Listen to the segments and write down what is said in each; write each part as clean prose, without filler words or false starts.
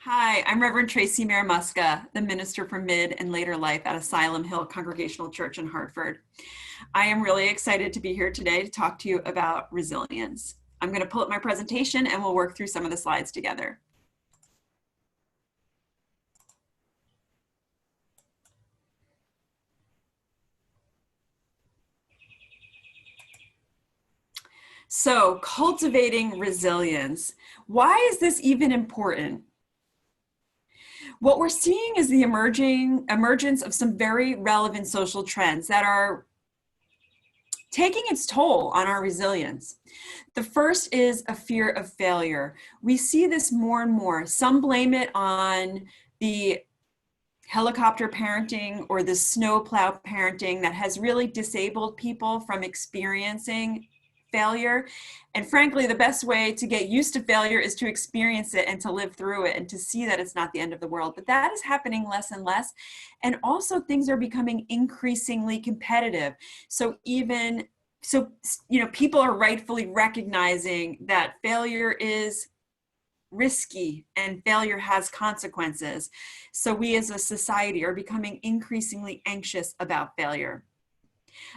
Hi, I'm Reverend Tracy Mehr-Muska, the minister for mid and later life at Asylum Hill Congregational Church in Hartford. I am really excited to be here today to talk to you about resilience. I'm going to pull up my presentation and we'll work through some of the slides together. So, cultivating resilience. Why is this even important? What we're seeing is the emergence of some very relevant social trends that are taking its toll on our resilience. The first is a fear of failure. We see this more and more. Some blame it on the helicopter parenting or the snowplow parenting that has really disabled people from experiencing failure. And frankly, the best way to get used to failure is to experience it and to live through it and to see that it's not the end of the world. But that is happening less and less. And also things are becoming increasingly competitive. So people are rightfully recognizing that failure is risky and failure has consequences. So we as a society are becoming increasingly anxious about failure.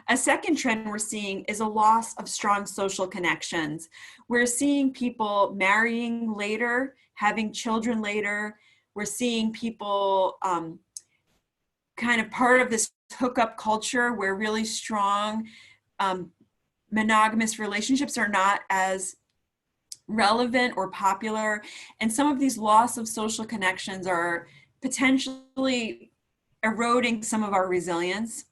A second trend we're seeing is a loss of strong social connections. We're seeing people marrying later, having children later. We're seeing people kind of part of this hookup culture where really strong monogamous relationships are not as relevant or popular. And some of these loss of social connections are potentially eroding some of our resilience.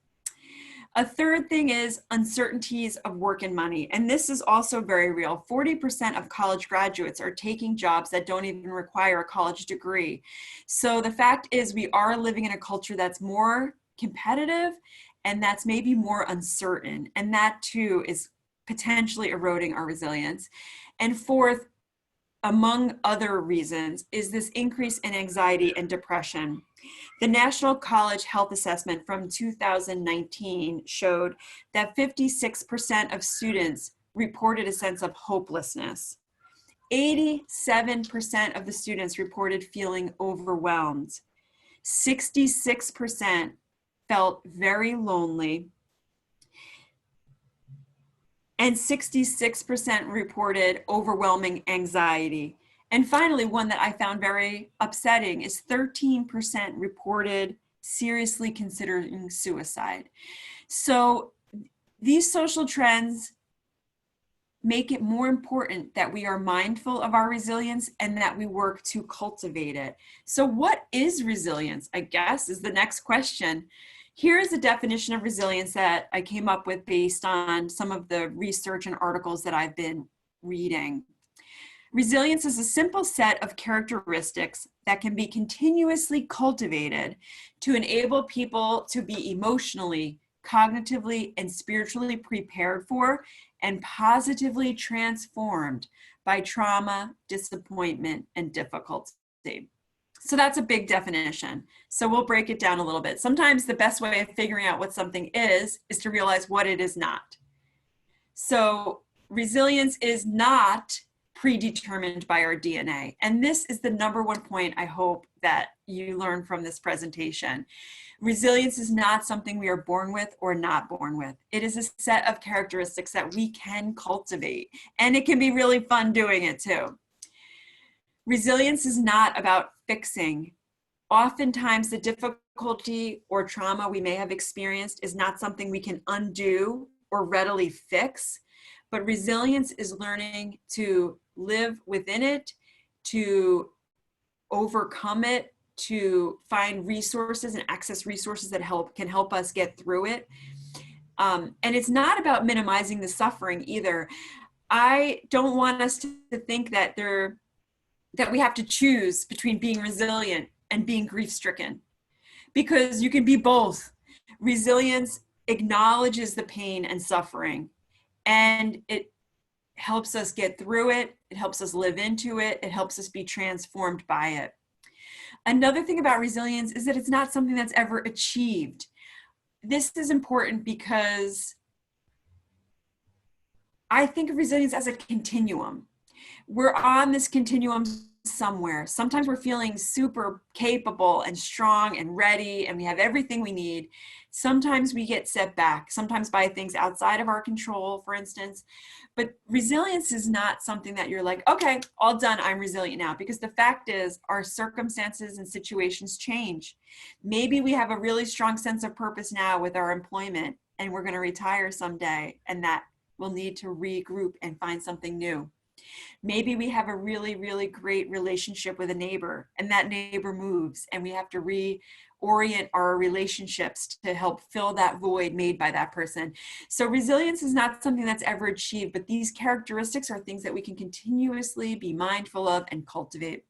A third thing is uncertainties of work and money. And this is also very real. 40% of college graduates are taking jobs that don't even require a college degree. So the fact is we are living in a culture that's more competitive and that's maybe more uncertain. And that too is potentially eroding our resilience. And fourth, among other reasons, is this increase in anxiety and depression. The National College Health Assessment from 2019 showed that 56% of students reported a sense of hopelessness. 87% of the students reported feeling overwhelmed. 66% felt very lonely. And 66% reported overwhelming anxiety. And finally, one that I found very upsetting is 13% reported seriously considering suicide. So these social trends make it more important that we are mindful of our resilience and that we work to cultivate it. So what is resilience, I guess, is the next question. Here's a definition of resilience that I came up with based on some of the research and articles that I've been reading. Resilience is a simple set of characteristics that can be continuously cultivated to enable people to be emotionally, cognitively, and spiritually prepared for and positively transformed by trauma, disappointment, and difficulty. So that's a big definition. So we'll break it down a little bit. Sometimes the best way of figuring out what something is to realize what it is not. So resilience is not predetermined by our DNA. And this is the number one point I hope that you learn from this presentation. Resilience is not something we are born with or not born with. It is a set of characteristics that we can cultivate. And it can be really fun doing it too. Resilience is not about fixing. Oftentimes, the difficulty or trauma we may have experienced is not something we can undo or readily fix, but resilience is learning to live within it, to overcome it, to find resources and access resources that can help us get through it. And it's not about minimizing the suffering either. I don't want us to think that we have to choose between being resilient and being grief-stricken, because you can be both. Resilience acknowledges the pain and suffering, and it helps us get through it. It helps us live into it. It helps us be transformed by it. Another thing about resilience is that it's not something that's ever achieved. This is important because I think of resilience as a continuum. We're on this continuum somewhere. Sometimes we're feeling super capable and strong and ready, and we have everything we need. Sometimes we get set back, sometimes by things outside of our control, for instance. But resilience is not something that you're like, okay, all done, I'm resilient now. Because the fact is, our circumstances and situations change. Maybe we have a really strong sense of purpose now with our employment, and we're going to retire someday, and that we'll need to regroup and find something new. Maybe we have a really, really great relationship with a neighbor, and that neighbor moves, and we have to reorient our relationships to help fill that void made by that person. So resilience is not something that's ever achieved, but these characteristics are things that we can continuously be mindful of and cultivate.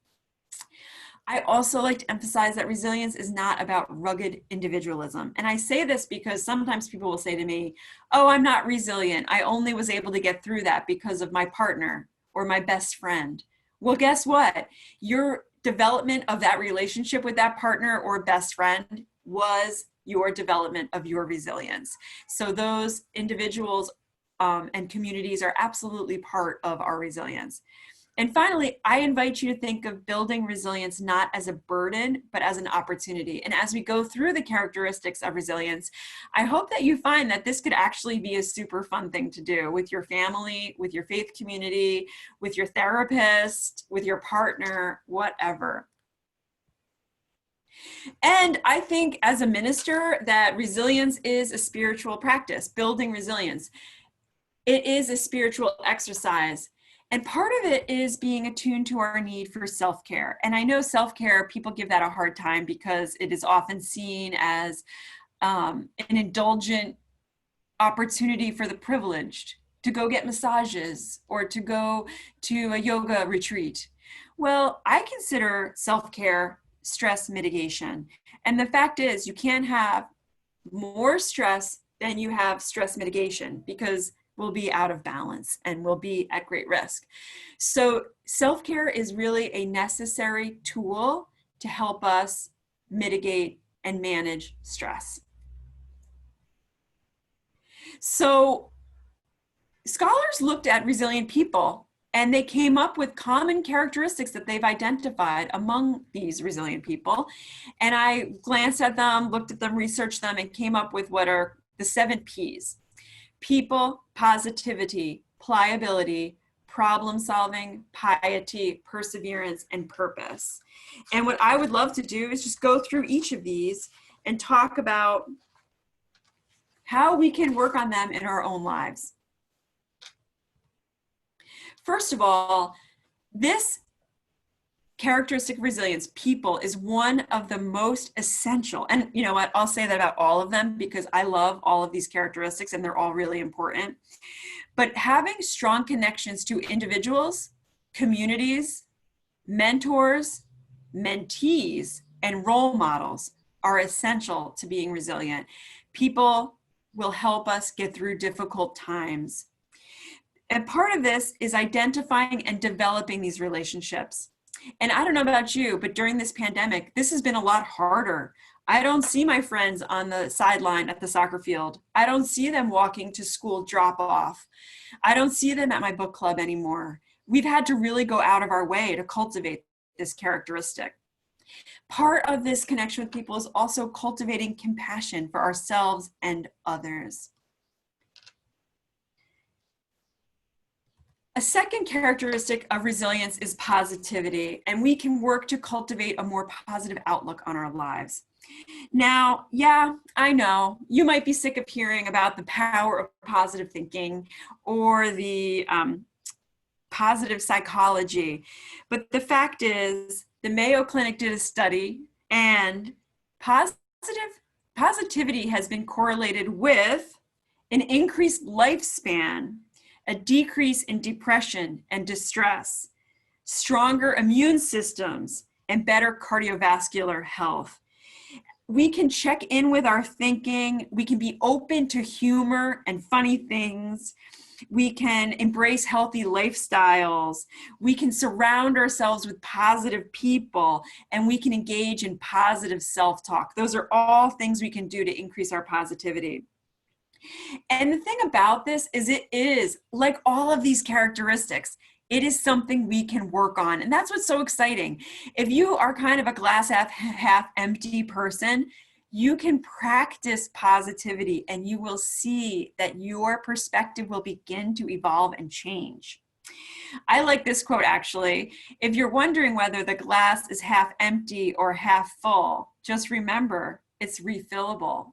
I also like to emphasize that resilience is not about rugged individualism. And I say this because sometimes people will say to me, oh, I'm not resilient. I only was able to get through that because of my partner or my best friend. Well, guess what? Your development of that relationship with that partner or best friend was your development of your resilience. So those individuals and communities are absolutely part of our resilience. And finally, I invite you to think of building resilience not as a burden, but as an opportunity. And as we go through the characteristics of resilience, I hope that you find that this could actually be a super fun thing to do with your family, with your faith community, with your therapist, with your partner, whatever. And I think as a minister that resilience is a spiritual practice, building resilience. It is a spiritual exercise. And part of it is being attuned to our need for self-care. And I know self-care, people give that a hard time because it is often seen as an indulgent opportunity for the privileged to go get massages or to go to a yoga retreat. Well, I consider self-care stress mitigation. And the fact is, you can't have more stress than you have stress mitigation, because we'll be out of balance and we'll be at great risk. So self-care is really a necessary tool to help us mitigate and manage stress. So scholars looked at resilient people and they came up with common characteristics that they've identified among these resilient people. And I glanced at them, looked at them, researched them, and came up with what are the 7 Ps. People, positivity, pliability, problem solving, piety, perseverance, and purpose. And what I would love to do is just go through each of these and talk about how we can work on them in our own lives. First of all, this characteristic of resilience, people, is one of the most essential. And you know what, I'll say that about all of them because I love all of these characteristics and they're all really important. But having strong connections to individuals, communities, mentors, mentees, and role models are essential to being resilient. People will help us get through difficult times. And part of this is identifying and developing these relationships. And I don't know about you, but during this pandemic, this has been a lot harder. I don't see my friends on the sideline at the soccer field. I don't see them walking to school drop off. I don't see them at my book club anymore. We've had to really go out of our way to cultivate this characteristic. Part of this connection with people is also cultivating compassion for ourselves and others. A second characteristic of resilience is positivity, and we can work to cultivate a more positive outlook on our lives. Now, yeah, I know you might be sick of hearing about the power of positive thinking or the positive psychology, but the fact is the Mayo Clinic did a study, and positivity has been correlated with an increased lifespan, a decrease in depression and distress, stronger immune systems, and better cardiovascular health. We can check in with our thinking. We can be open to humor and funny things. We can embrace healthy lifestyles. We can surround ourselves with positive people, and we can engage in positive self-talk. Those are all things we can do to increase our positivity. And the thing about this is it is, like all of these characteristics, It is something we can work on. And that's what's so exciting. If you are kind of a glass half empty person, you can practice positivity and you will see that your perspective will begin to evolve and change. I like this quote actually. If you're wondering whether the glass is half empty or half full, just remember it's refillable.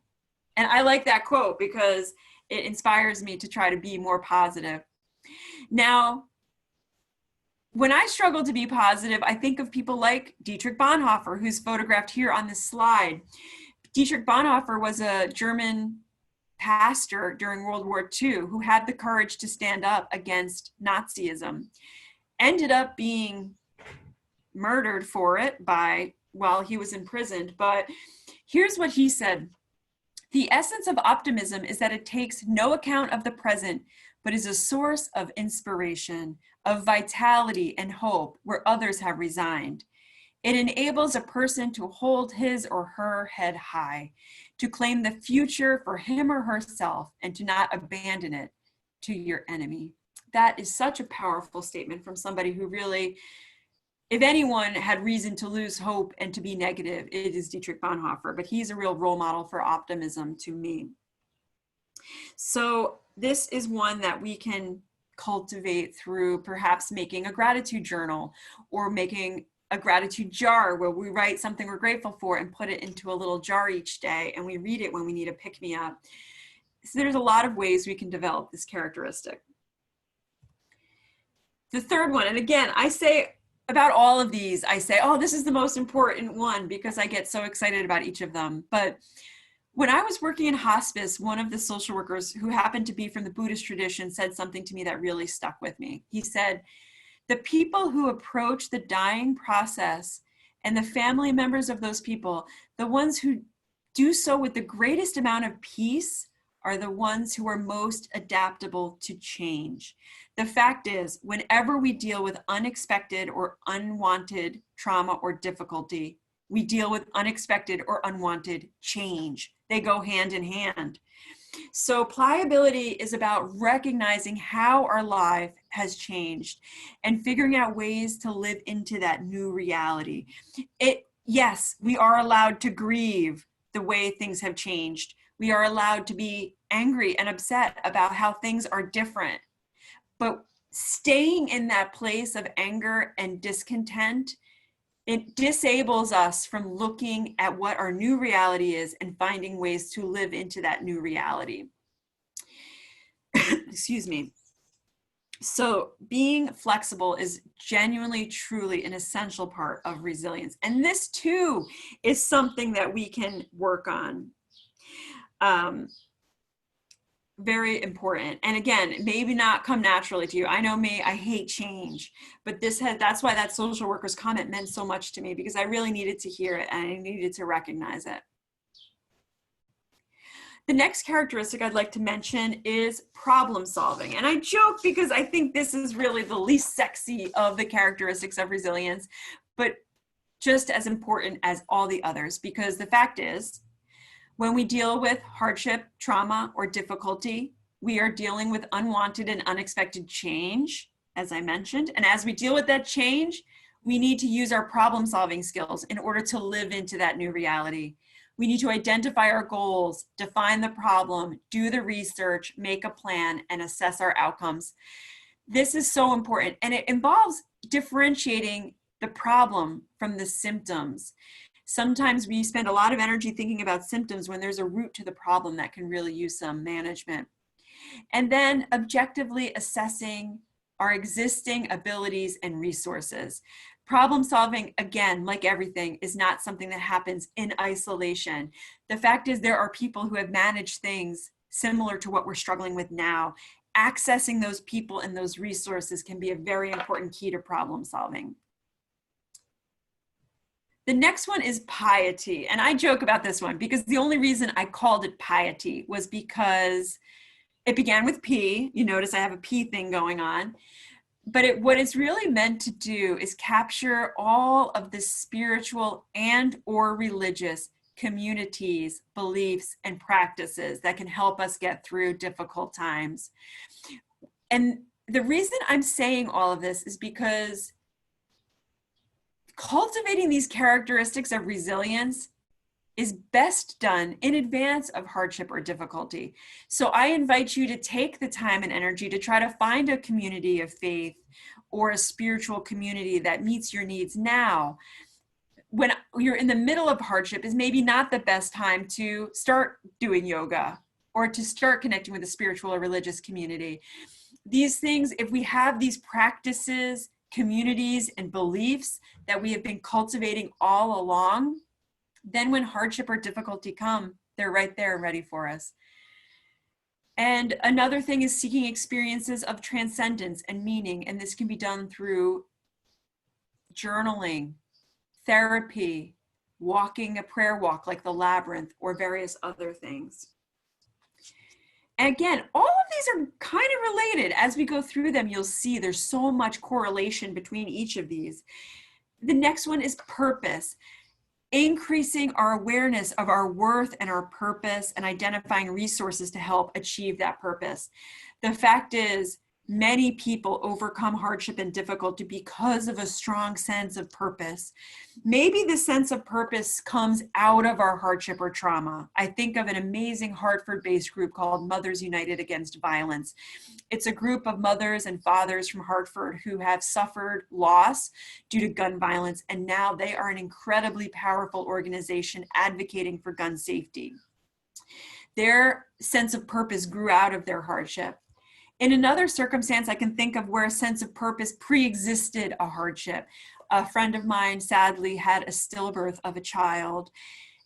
And I like that quote because it inspires me to try to be more positive. Now, when I struggle to be positive, I think of people like Dietrich Bonhoeffer, who's photographed here on this slide. Dietrich Bonhoeffer was a German pastor during World War II who had the courage to stand up against Nazism, ended up being murdered for it while he was imprisoned. But here's what he said. The essence of optimism is that it takes no account of the present, but is a source of inspiration, of vitality and hope where others have resigned. It enables a person to hold his or her head high, to claim the future for him or herself, and to not abandon it to your enemy. That is such a powerful statement from somebody who really, if anyone had reason to lose hope and to be negative, it is Dietrich Bonhoeffer, but he's a real role model for optimism to me. So this is one that we can cultivate through perhaps making a gratitude journal or making a gratitude jar where we write something we're grateful for and put it into a little jar each day and we read it when we need a pick-me-up. So there's a lot of ways we can develop this characteristic. The third one, and again, I say about all of these, I say, oh, this is the most important one because I get so excited about each of them. But when I was working in hospice, one of the social workers who happened to be from the Buddhist tradition said something to me that really stuck with me. He said, the people who approach the dying process and the family members of those people, the ones who do so with the greatest amount of peace are the ones who are most adaptable to change. The fact is, whenever we deal with unexpected or unwanted trauma or difficulty, we deal with unexpected or unwanted change. They go hand in hand. So pliability is about recognizing how our life has changed and figuring out ways to live into that new reality. Yes, we are allowed to grieve the way things have changed. We are allowed to be angry and upset about how things are different. But staying in that place of anger and discontent, it disables us from looking at what our new reality is and finding ways to live into that new reality. Excuse me. So being flexible is genuinely, truly an essential part of resilience. And this too is something that we can work on. Very important. And again, maybe not come naturally to you. I know me, I hate change, but that's why that social worker's comment meant so much to me, because I really needed to hear it and I needed to recognize it. The next characteristic I'd like to mention is problem solving. And I joke because I think this is really the least sexy of the characteristics of resilience, but just as important as all the others, because the fact is, when we deal with hardship, trauma, or difficulty, we are dealing with unwanted and unexpected change, as I mentioned. And as we deal with that change, we need to use our problem-solving skills in order to live into that new reality. We need to identify our goals, define the problem, do the research, make a plan, and assess our outcomes. This is so important, and it involves differentiating the problem from the symptoms. Sometimes we spend a lot of energy thinking about symptoms when there's a root to the problem that can really use some management. And then objectively assessing our existing abilities and resources. Problem solving, again, like everything, is not something that happens in isolation. The fact is there are people who have managed things similar to what we're struggling with now. Accessing those people and those resources can be a very important key to problem solving. The next one is piety. And I joke about this one because the only reason I called it piety was because it began with P. You notice I have a P thing going on. But what it's really meant to do is capture all of the spiritual and or religious communities, beliefs, and practices that can help us get through difficult times. And the reason I'm saying all of this is because cultivating these characteristics of resilience is best done in advance of hardship or difficulty. So I invite you to take the time and energy to try to find a community of faith or a spiritual community that meets your needs now. When you're in the middle of hardship is maybe not the best time to start doing yoga or to start connecting with a spiritual or religious community. These things, if we have these practices, communities, and beliefs that we have been cultivating all along, then when hardship or difficulty come, they're right there ready for us. And another thing is seeking experiences of transcendence and meaning. And this can be done through journaling, therapy, walking a prayer walk like the labyrinth, or various other things. And again, all of these are kind of related. As we go through them, you'll see there's so much correlation between each of these. The next one is purpose. Increasing our awareness of our worth and our purpose and identifying resources to help achieve that purpose. The fact is, many people overcome hardship and difficulty because of a strong sense of purpose. Maybe the sense of purpose comes out of our hardship or trauma. I think of an amazing Hartford-based group called Mothers United Against Violence. It's a group of mothers and fathers from Hartford who have suffered loss due to gun violence, and now they are an incredibly powerful organization advocating for gun safety. Their sense of purpose grew out of their hardship. In another circumstance, I can think of where a sense of purpose pre-existed a hardship. A friend of mine sadly had a stillbirth of a child,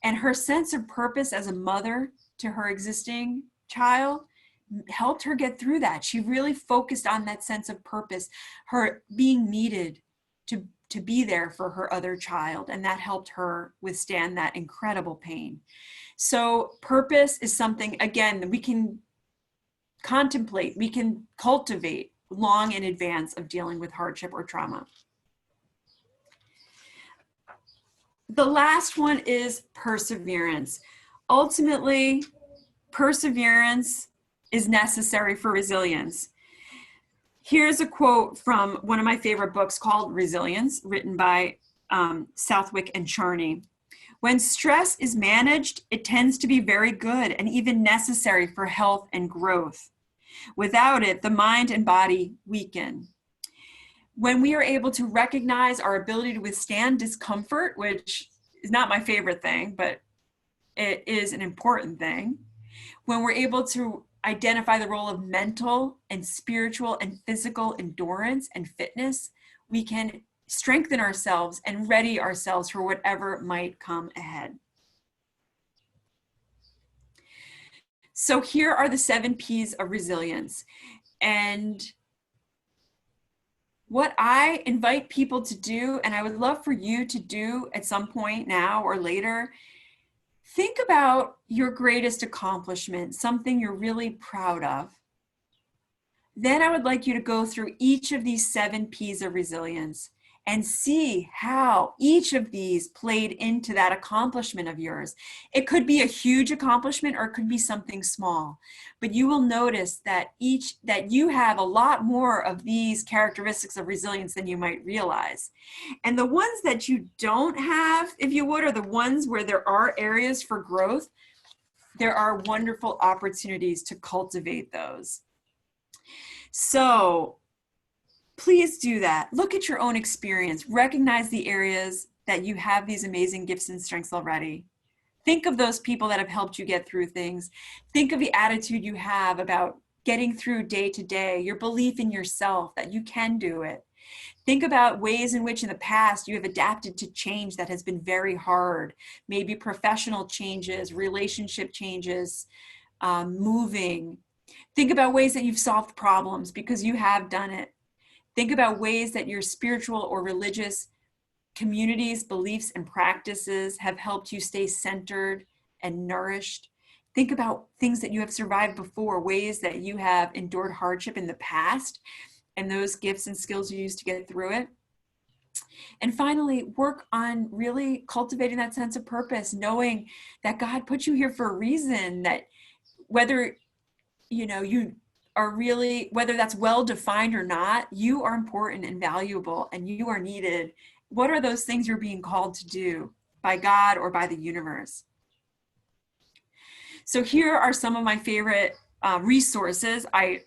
and her sense of purpose as a mother to her existing child helped her get through that. She really focused on that sense of purpose, her being needed to be there for her other child, and that helped her withstand that incredible pain. So purpose is something, again, that we can contemplate, we can cultivate long in advance of dealing with hardship or trauma. The last one is perseverance. Ultimately, perseverance is necessary for resilience. Here's a quote from one of my favorite books called Resilience, written by Southwick and Charney. When stress is managed, it tends to be very good and even necessary for health and growth. Without it, the mind and body weaken. When we are able to recognize our ability to withstand discomfort, which is not my favorite thing, but it is an important thing. When we're able to identify the role of mental and spiritual and physical endurance and fitness, we can strengthen ourselves and ready ourselves for whatever might come ahead. So here are the 7 P's of resilience. And what I invite people to do, and I would love for you to do at some point now or later, think about your greatest accomplishment, something you're really proud of. Then I would like you to go through each of these 7 P's of resilience and see how each of these played into that accomplishment of yours. It could be a huge accomplishment or it could be something small, but you will notice that you have a lot more of these characteristics of resilience than you might realize. And the ones that you don't have, if you would, are the ones where there are areas for growth. There are wonderful opportunities to cultivate those. So please do that. Look at your own experience. Recognize the areas that you have these amazing gifts and strengths already. Think of those people that have helped you get through things. Think of the attitude you have about getting through day to day, your belief in yourself that you can do it. Think about ways in which in the past you have adapted to change that has been very hard. Maybe professional changes, relationship changes, moving. Think about ways that you've solved problems because you have done it. Think about ways that your spiritual or religious communities, beliefs, and practices have helped you stay centered and nourished. Think about things that you have survived before, ways that you have endured hardship in the past, and those gifts and skills you used to get through it. And finally, work on really cultivating that sense of purpose, knowing that God put you here for a reason, that whether you are really, whether that's well defined or not, you are important and valuable and you are needed. What are those things you're being called to do by God or by the universe? So here are some of my favorite resources. I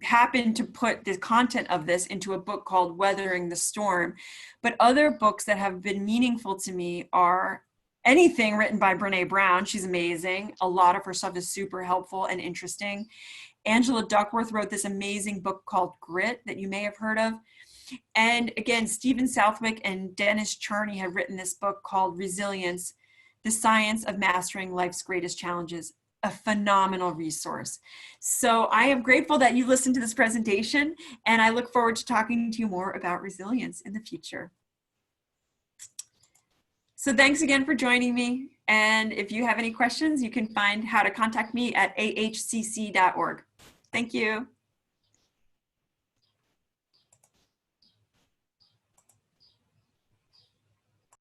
happen to put the content of this into a book called Weathering the Storm, but other books that have been meaningful to me are anything written by Brene Brown. She's amazing. A lot of her stuff is super helpful and interesting. Angela Duckworth wrote this amazing book called Grit that you may have heard of. And again, Stephen Southwick and Dennis Charney have written this book called Resilience, The Science of Mastering Life's Greatest Challenges. A phenomenal resource. So I am grateful that you listened to this presentation, and I look forward to talking to you more about resilience in the future. So thanks again for joining me. And if you have any questions, you can find how to contact me at ahcc.org. Thank you.